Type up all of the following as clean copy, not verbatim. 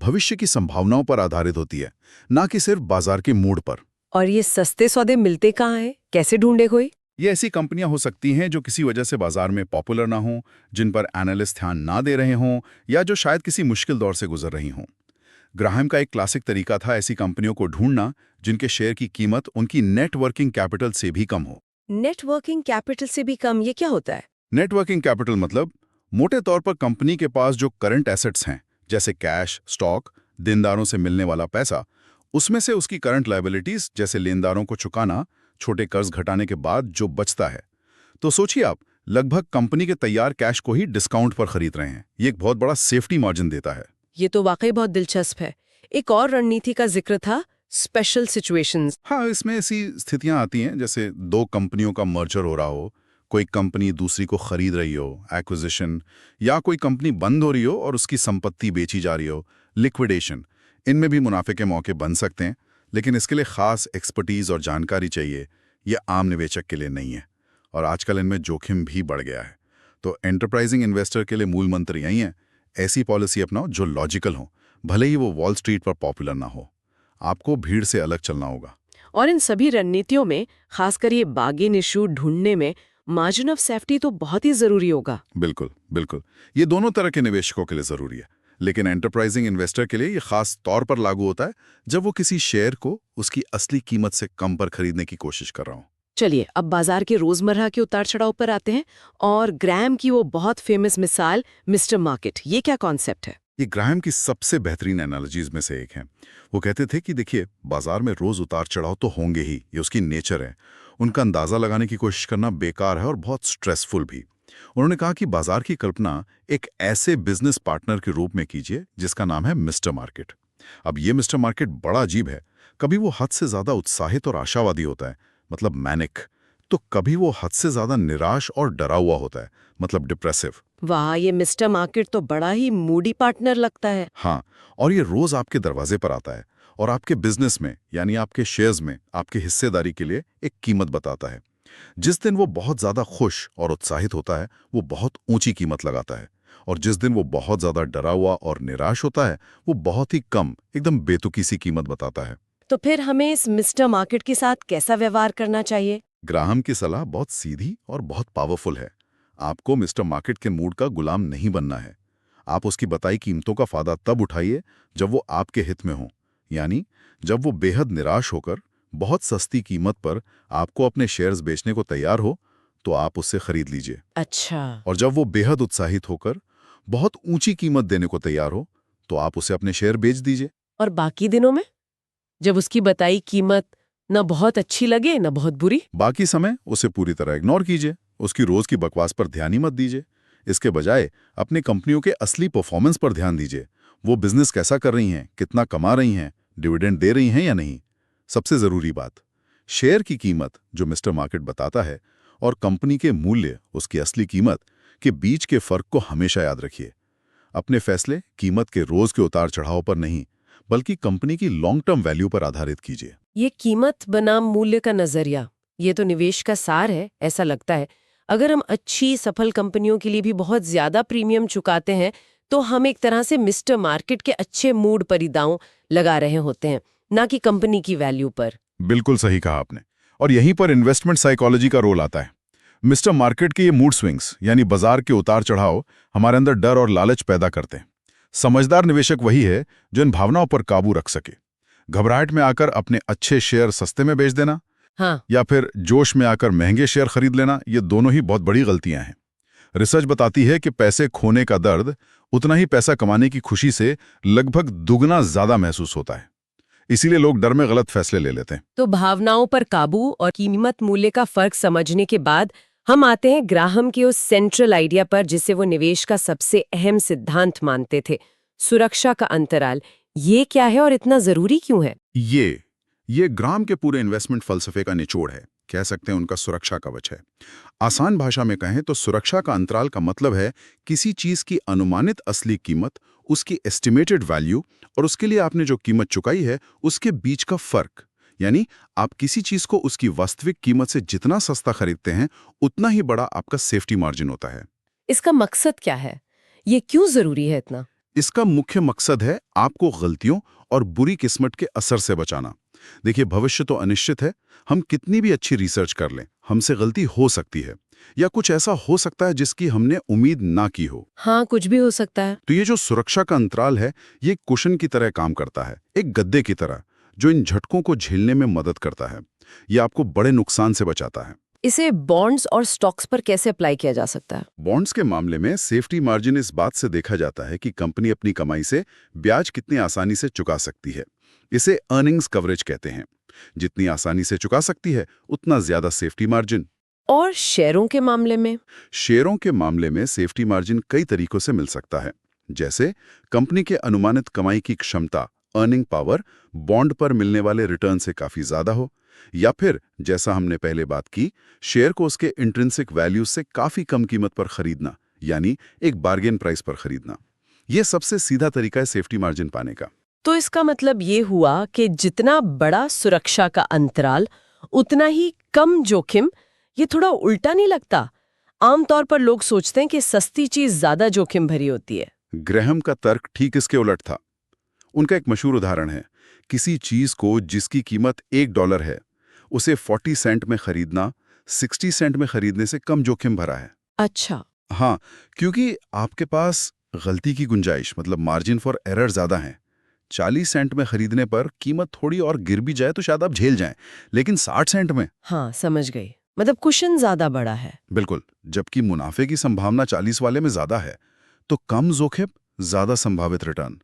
भविष्य की संभावनाओं पर आधारित होती है, ना कि सिर्फ बाजार के मूड पर। और ये सस्ते सौदे मिलते कहाँ हैं? कैसे ढूंढे कोई? ये ऐसी कंपनियां हो सकती हैं जो किसी वजह से बाजार में पॉपुलर ना हों, जिन पर एनालिस्ट ध्यान ना दे रहे हों, या जो शायद किसी मुश्किल दौर से गुजर रही हों। ग्राहम का एक क्लासिक तरीका था ऐसी कंपनियों को ढूंढना जिनके शेयर की कीमत उनकी नेटवर्किंग कैपिटल से भी कम हो। नेटवर्किंग कैपिटल से भी कम, ये क्या होता है? नेटवर्किंग कैपिटल मतलब मोटे तौर पर कंपनी के पास जो करंट एसेट्स हैं, जैसे कैश, स्टॉक, देनदारों से मिलने वाला पैसा, उसमें से उसकी करंट लायबिलिटीज जैसे लेनदारों को चुकाना, छोटे कर्ज घटाने के बाद जो बचता है। तो सोचिए आप लगभग कंपनी के तैयार कैश को ही डिस्काउंट पर खरीद रहे हैं। ये एक बहुत बड़ा सेफ्टी मार्जिन देता है। ये तो वाकई बहुत दिलचस्प है। एक और रणनीति का जिक्र था, स्पेशल सिचुएशंस। हाँ, इसमें ऐसी स्थितियां आती हैं जैसे दो कंपनियों का मर्जर हो रहा हो, कोई कंपनी दूसरी को खरीद रही हो, एक्विजिशन, या कोई कंपनी बंद हो रही हो और उसकी संपत्ति बेची जा रही हो, लिक्विडेशन। इनमें भी मुनाफे के मौके बन सकते हैं, लेकिन इसके लिए खास एक्सपर्टीज और जानकारी चाहिए। ये आम निवेशक के लिए नहीं है, और आजकल इनमें जोखिम भी बढ़ गया है। तो एंटरप्राइजिंग इन्वेस्टर के लिए मूल मंत्र यही है, ऐसी पॉलिसी अपनाओ जो लॉजिकल हो, भले ही वो वॉल स्ट्रीट पर पॉपुलर ना हो। आपको भीड़ से अलग चलना होगा। और इन सभी रणनीतियों में, खासकर ये बार्गेन इशू ढूंढने में, मार्जिन ऑफ सेफ्टी तो बहुत ही जरूरी होगा। बिल्कुल बिल्कुल, ये दोनों तरह के निवेशकों के लिए जरूरी है, लेकिन एंटरप्राइजिंग इन्वेस्टर के लिए ये खास तौर पर लागू होता है जब वो किसी शेयर को उसकी असली कीमत से कम पर खरीदने की कोशिश कर रहा हो। चलिए अब बाजार के रोजमर्रा के उतार चढ़ाव पर आते हैं, और ग्रैम की वो बहुत फेमस मिसाल मिस्टर मार्केट, ये क्या कॉन्सेप्ट है? ये ग्राहम की सबसे बेहतरीन एनालॉजीज में से एक है। वो कहते थे कि देखिए, बाजार में रोज उतार चढ़ाव तो होंगे ही, ये उसकी नेचर है। उनका अंदाजा लगाने की कोशिश करना बेकार है और बहुत स्ट्रेसफुल भी। उन्होंने कहा कि बाजार की कल्पना एक ऐसे बिजनेस पार्टनर के रूप में कीजिए जिसका नाम है मिस्टर मार्केट। अब ये मिस्टर मार्केट बड़ा अजीब है। कभी वो हद से ज्यादा उत्साहित और आशावादी होता है, मतलब मैनिक, तो कभी वो हद से ज्यादा निराश और डरा हुआ होता है, मतलब डिप्रेसिव। वाह, ये मिस्टर मार्केट तो बड़ा ही मूडी पार्टनर लगता है। हाँ, और ये रोज आपके दरवाजे पर आता है और आपके बिजनेस में, यानी आपके शेयर्स में, आपकी हिस्सेदारी के लिए एक कीमत बताता है। जिस दिन वो बहुत ज्यादा खुश और उत्साहित होता है, वो बहुत ऊंची कीमत लगाता है, और जिस दिन वो बहुत ज्यादा डरा हुआ और निराश होता है, वो बहुत ही कम, एकदम बेतुकी सी कीमत बताता है। तो फिर हमें इस मिस्टर मार्केट के साथ कैसा व्यवहार करना चाहिए? ग्राहम की सलाह बहुत सीधी और बहुत पावरफुल है। आपको मिस्टर मार्केट के मूड का गुलाम नहीं बनना है। आप उसकी बताई कीमतों का फायदा तब उठाइए जब वो आपके हित में हो, यानी जब वो बेहद निराश होकर बहुत सस्ती कीमत पर आपको अपने शेयर्स बेचने को तैयार हो, तो आप उससे खरीद लीजिए। अच्छा। और जब वो बेहद उत्साहित होकर बहुत ऊंची कीमत देने को तैयार हो, तो आप उसे अपने शेयर बेच दीजिए। और बाकी दिनों में, जब उसकी बताई कीमत न बहुत अच्छी लगे न बहुत बुरी? बाकी समय उसे पूरी तरह इग्नोर कीजिए। उसकी रोज की बकवास पर ध्यान ही मत दीजिए। इसके बजाय अपनी कंपनियों के असली परफॉर्मेंस पर ध्यान दीजिए। वो बिजनेस कैसा कर रही हैं, कितना कमा रही हैं, डिविडेंड दे रही हैं या नहीं। सबसे जरूरी बात, शेयर की कीमत जो मिस्टर मार्केट बताता है और कंपनी के मूल्य, उसकी असली कीमत, के बीच के फर्क को हमेशा याद रखिए। अपने फैसले कीमत के रोज के उतार चढ़ाव पर नहीं, बल्कि कंपनी की लॉन्ग टर्म वैल्यू पर आधारित कीजिए। ये कीमत बनाम मूल्य का नजरिया, ये तो निवेश का सार है, ऐसा लगता है। अगर हम अच्छी सफल कंपनियों के लिए भी बहुत ज्यादा प्रीमियम चुकाते हैं, तो हम एक तरह से मिस्टर मार्केट के अच्छे मूड पर ही दांव लगा रहे होते हैं, ना कि कंपनी की वैल्यू पर। बिल्कुल सही कहा आपने। और यहीं पर इन्वेस्टमेंट साइकोलॉजी का रोल आता है। मिस्टर मार्केट के ये मूड स्विंग्स, यानी बाजार के उतार चढ़ाव, हमारे अंदर डर और लालच पैदा करते हैं। समझदार निवेशक वही है जो इन भावनाओं पर काबू रख सके। घबराहट में आकर अपने अच्छे शेयर सस्ते में बेच देना, हाँ। या फिर जोश में आकर महंगे शेयर खरीद लेना, ये दोनों ही बहुत बड़ी गलतियां हैं। रिसर्च बताती है कि पैसे खोने का दर्द उतना ही पैसा कमाने की खुशी से लगभग दुगना ज्यादा महसूस होता है। इसीलिए लोग डर में गलत फैसले ले लेते हैं। तो भावनाओं पर काबू और कीमत मूल्य का फर्क समझने के बाद हम आते हैं ग्राहम के उस सेंट्रल आइडिया पर, जिसे वो निवेश का सबसे अहम सिद्धांत मानते थे, सुरक्षा का अंतराल। ये क्या है और इतना जरूरी क्यों है? ये ग्राम के पूरे इन्वेस्टमेंट फलसफे का निचोड़ है, कह सकते हैं उनका सुरक्षा कवच है। आसान भाषा में कहें तो सुरक्षा का अंतराल का मतलब है किसी चीज की अनुमानित असली कीमत, उसकी एस्टिमेटेड वैल्यू, और उसके लिए आपने जो कीमत चुकाई है उसके बीच का फर्क। यानी आप किसी चीज को उसकी वास्तविक कीमत से जितना सस्ता खरीदते हैं, उतना ही बड़ा आपका सेफ्टी मार्जिन होता है। इसका मकसद क्या है? ये क्यों जरूरी है इतना? इसका मुख्य मकसद है आपको गलतियों और बुरी किस्मत के असर से बचाना। देखिए, भविष्य तो अनिश्चित है। हम कितनी भी अच्छी रिसर्च कर लें, हमसे गलती हो सकती है, या कुछ ऐसा हो सकता है जिसकी हमने उम्मीद ना की हो। हाँ, कुछ भी हो सकता है। तो ये जो सुरक्षा का अंतराल है, ये कुशन की तरह काम करता है, एक गद्दे की तरह, जो इन झटकों को झेलने में मदद करता है। ये आपको बड़े नुकसान से बचाता है। इसे बॉन्ड्स और स्टॉक्स पर कैसे अप्लाई किया जा सकता है? बॉन्ड्स के मामले में सेफ्टी मार्जिन इस बात से देखा जाता है कि कंपनी अपनी कमाई से ब्याज कितनी आसानी से चुका सकती है। इसे अर्निंग्स कवरेज कहते हैं। जितनी आसानी से चुका सकती है, उतना ज्यादा सेफ्टी मार्जिन। और शेयरों के मामले में? शेयरों के मामले में सेफ्टी मार्जिन कई तरीकों से मिल सकता है। जैसे कंपनी के अनुमानित कमाई की क्षमता, अर्निंग पावर, बॉन्ड पर मिलने वाले रिटर्न से काफी ज्यादा हो, या फिर जैसा हमने पहले बात की, शेयर को उसके इंट्रिंसिक वैल्यू से काफी कम कीमत पर खरीदना, यानी एक बार्गेन प्राइस पर खरीदना। यह सबसे सीधा तरीका है सेफ्टी मार्जिन पाने का। तो इसका मतलब ये हुआ कि जितना बड़ा सुरक्षा का अंतराल, उतना ही कम जोखिम। ये थोड़ा उल्टा नहीं लगता? आमतौर पर लोग सोचते हैं कि सस्ती चीज ज्यादा जोखिम भरी होती है। ग्रैहम का तर्क ठीक इसके उलट था। उनका एक मशहूर उदाहरण है, किसी चीज को जिसकी कीमत $1 है, उसे 40 सेंट में खरीदना 60 सेंट में खरीदने से कम जोखिम भरा है। अच्छा। हाँ, क्योंकि आपके पास गलती की गुंजाइश, मतलब मार्जिन फॉर एरर ज्यादा है। 40 सेंट में खरीदने पर कीमत थोड़ी और गिर भी जाए तो शायद आप झेल जाएं, लेकिन 60 सेंट में। हाँ, समझ गई। मतलब कुशन ज्यादा बड़ा है। बिल्कुल। जबकि मुनाफे की संभावना 40 वाले में ज्यादा है, तो कम जोखिम, ज्यादा संभावित रिटर्न।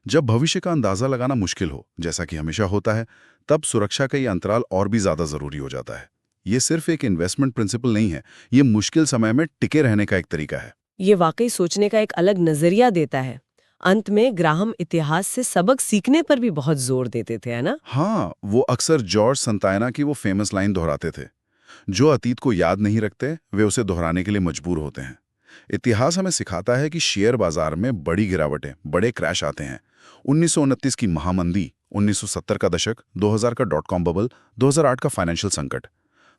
जब भविष्य का अंदाजा लगाना मुश्किल हो, जैसा कि हमेशा होता है, तब सुरक्षा का ये अंतराल और भी ज्यादा जरूरी हो जाता है। ये सिर्फ एक इन्वेस्टमेंट प्रिंसिपल नहीं है, ये मुश्किल समय में टिके रहने का एक तरीका है। ये वाकई सोचने का एक अलग नजरिया देता है। अंत में ग्राहम इतिहास से सबक सीखने पर भी बहुत जोर देते थे, है ना? हाँ, वो अक्सर जॉर्ज संतायना की वो फेमस लाइन दोहराते थे, जो अतीत को याद नहीं रखते, वे उसे दोहराने के लिए मजबूर होते हैं। इतिहास हमें सिखाता है कि शेयर बाजार में बड़ी गिरावटें, बड़े क्रैश आते हैं। 1929 की महामंदी, 1970 का दशक, 2000 का .com बबल, 2008 का फाइनेंशियल संकट।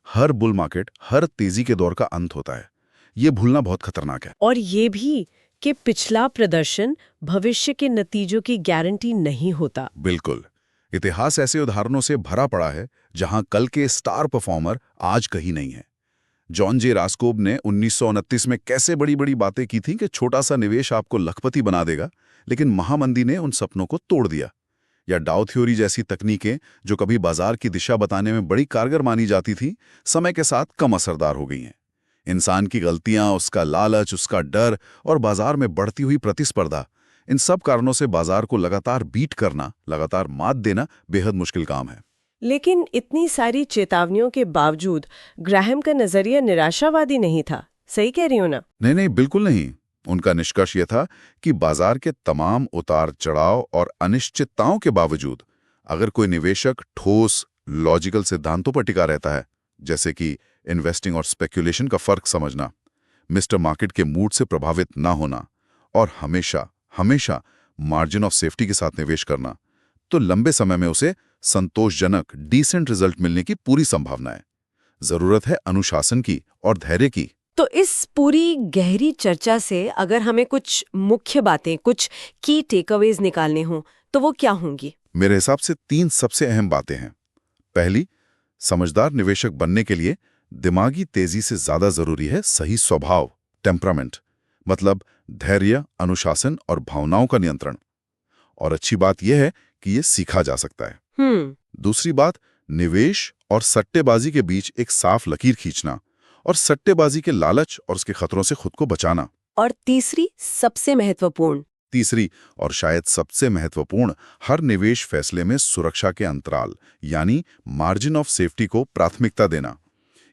हर बुल मार्केट, हर तेजी के दौर का अंत होता है। ये भूलना बहुत खतरनाक है। और ये भी कि पिछला प्रदर्शन भविष्य के नतीजों की गारंटी नहीं होता। बिल्कुल। इतिहास ऐसे उदाहरणों से भरा पड़ा है जहां कल के स्टार परफॉर्मर आज कहीं नहीं है। जॉन जे रास्कोब ने 1929 में कैसे बड़ी बड़ी बातें की थी कि छोटा सा निवेश आपको लखपति बना देगा, लेकिन महामंदी ने उन सपनों को तोड़ दिया। या डाउ थ्योरी जैसी तकनीकें, जो कभी बाजार की दिशा बताने में बड़ी कारगर मानी जाती थी, समय के साथ कम असरदार हो गई हैं। इंसान की गलतियां, उसका लालच, उसका डर और बाजार में बढ़ती हुई प्रतिस्पर्धा, इन सब कारणों से बाजार को लगातार बीट करना, लगातार मात देना बेहद मुश्किल काम है। लेकिन इतनी सारी चेतावनियों के बावजूद ग्राहम का नजरिया निराशावादी नहीं था। सही कह रही हूं ना? नहीं नहीं, बिल्कुल नहीं। उनका निष्कर्ष यह था कि बाजार के तमाम उतार चढ़ाव और अनिश्चितताओं के बावजूद अगर कोई निवेशक ठोस, लॉजिकल सिद्धांतों पर टिका रहता है, जैसे कि इन्वेस्टिंग और स्पेक्यूलेशन का फर्क समझना, मिस्टर मार्केट के मूड से प्रभावित ना होना और हमेशा हमेशा मार्जिन ऑफ सेफ्टी के साथ निवेश करना, तो लंबे समय में उसे संतोषजनक, डिसेंट रिजल्ट मिलने की पूरी संभावना है। जरूरत है अनुशासन की और धैर्य की। तो इस पूरी गहरी चर्चा से अगर हमें कुछ मुख्य बातें, कुछ की टेकअवेज निकालने हों, तो वो क्या होंगी? मेरे हिसाब से 3 सबसे अहम बातें हैं। पहली, समझदार निवेशक बनने के लिए दिमागी तेजी से ज्यादा जरूरी है सही स्वभाव, टेम्परामेंट, मतलब धैर्य, अनुशासन और भावनाओं का नियंत्रण। और अच्छी बात यह है कि यह सीखा जा सकता है। दूसरी बात, निवेश और सट्टेबाजी के बीच एक साफ लकीर खींचना और सट्टेबाजी के लालच और उसके खतरों से खुद को बचाना। और तीसरी और शायद सबसे महत्वपूर्ण, हर निवेश फैसले में सुरक्षा के अंतराल, यानी मार्जिन ऑफ सेफ्टी को प्राथमिकता देना।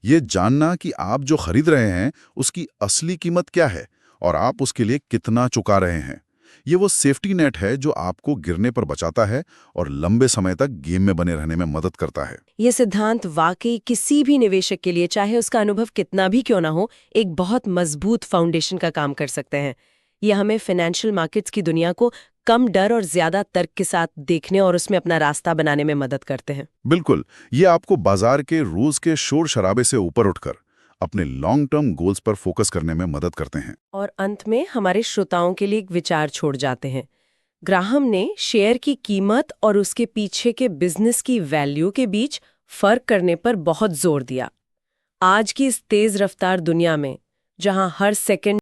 ये जानना कि आप जो खरीद रहे हैं उसकी असली कीमत क्या है और आप उसके लिए कितना चुका रहे हैं। ये वो सेफ्टी नेट है जो आपको गिरने पर बचाता है और लंबे समय तक गेम में बने रहने में मदद करता है। ये सिद्धांत वाकई किसी भी निवेशक के लिए, चाहे उसका अनुभव कितना भी क्यों ना हो, एक बहुत मजबूत फाउंडेशन का काम कर सकते हैं। ये हमें फाइनेंशियल मार्केट्स की दुनिया को कम डर और ज्यादा तर्क के साथ देखने और उसमें अपना रास्ता बनाने में मदद करते हैं। बिल्कुल। ये आपको बाजार के रोज के शोर शराबे से ऊपर उठकर अपने लॉन्ग टर्म गोल्स पर फोकस करने में मदद करते हैं। और अंत में हमारे श्रोताओं के लिए एक विचार छोड़ जाते हैं। ग्राहम ने शेयर की कीमत और उसके पीछे के बिजनेस की वैल्यू के बीच फर्क करने पर बहुत जोर दिया। आज की इस तेज रफ्तार दुनिया में, जहां हर सेकंड